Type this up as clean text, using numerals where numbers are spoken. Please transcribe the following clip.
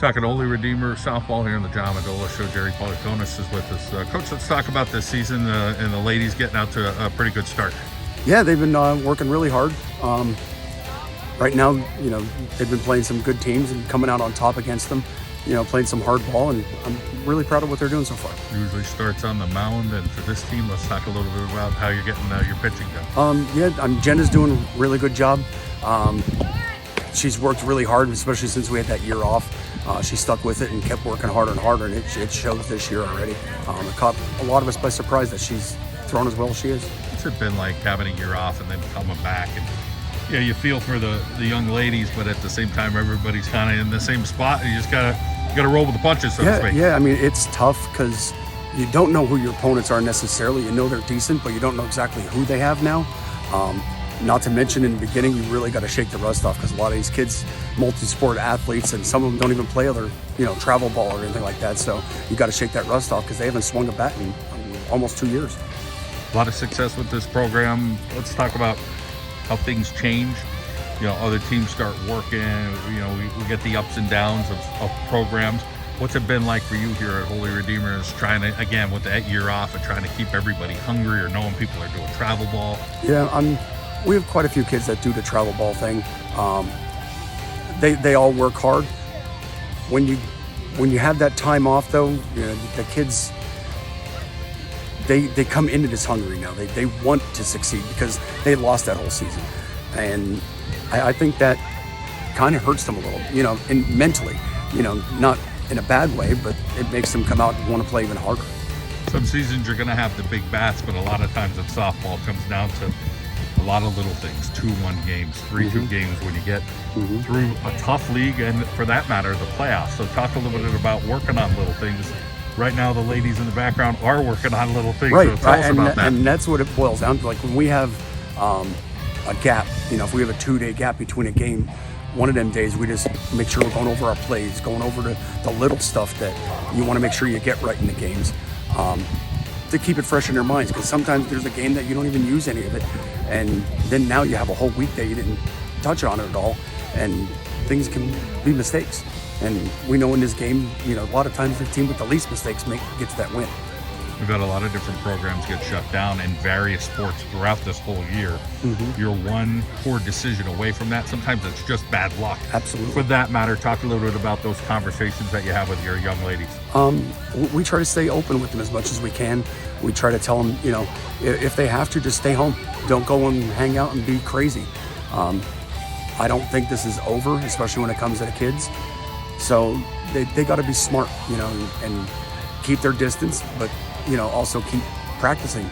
Talking Holy Redeemer softball here in the John Mendola show. Jerry Politonis is with us. Coach, let's talk about this season and the ladies getting out to a pretty good start. Yeah, they've been working really hard. Right now, they've been playing some good teams and coming out on top against them. Playing some hard ball, and I'm really proud of what they're doing so far. Usually starts on the mound, and for this team, let's talk a little bit about how you're getting your pitching done. Jenna's doing a really good job. She's worked really hard, especially since we had that year off. She stuck with it and kept working harder and harder, and it shows this year already. It caught a lot of us by surprise that she's thrown as well as she is. What's it been like having a year off and then coming back? And yeah, you feel for the young ladies, but at the same time, everybody's kind of in the same spot, and you just gotta roll with the punches, so to speak. Yeah, I mean, it's tough because you don't know who your opponents are necessarily. You know they're decent, but you don't know exactly who they have now. Not to mention, in the beginning, you really got to shake the rust off because a lot of these kids, multi-sport athletes, and some of them don't even play other, travel ball or anything like that. So you got to shake that rust off because they haven't swung a bat in almost 2 years. A lot of success with this program. Let's talk about how things change. Other teams start working. We get the ups and downs of programs. What's it been like for you here at Holy Redeemers, trying to, again, with that year off and trying to keep everybody hungry, or knowing people are doing travel ball? Yeah, we have quite a few kids that do the travel ball thing. They all work hard. When you have that time off, though, the kids, they come into this hungry now. They want to succeed because they lost that whole season, and I think that kind of hurts them a little, and mentally, not in a bad way, but it makes them come out and want to play even harder. Some seasons you're going to have the big bats, but a lot of times in softball it comes down to a lot of little things, 2-1 games, 3-2 games when you get through a tough league, and for that matter, the playoffs. So talk a little bit about working on little things. Right now, the ladies in the background are working on little things. Right, so tell us about that. And that's what it boils down to. Like when we have a gap, if we have a 2-day gap between a game, one of them days we just make sure we're going over our plays, going over the little stuff that you want to make sure you get right in the games. To keep it fresh in their minds, because sometimes there's a game that you don't even use any of it, and then now you have a whole week that you didn't touch on it at all, and things can be mistakes. And we know in this game, a lot of times the team with the least mistakes gets that win. We've had a lot of different programs get shut down in various sports throughout this whole year. You're one poor decision away from that. Sometimes it's just bad luck. Absolutely. For that matter, talk a little bit about those conversations that you have with your young ladies. We try to stay open with them as much as we can. We try to tell them, if they have to, just stay home. Don't go and hang out and be crazy. I don't think this is over, especially when it comes to the kids. So they got to be smart, and keep their distance, but also keep practicing.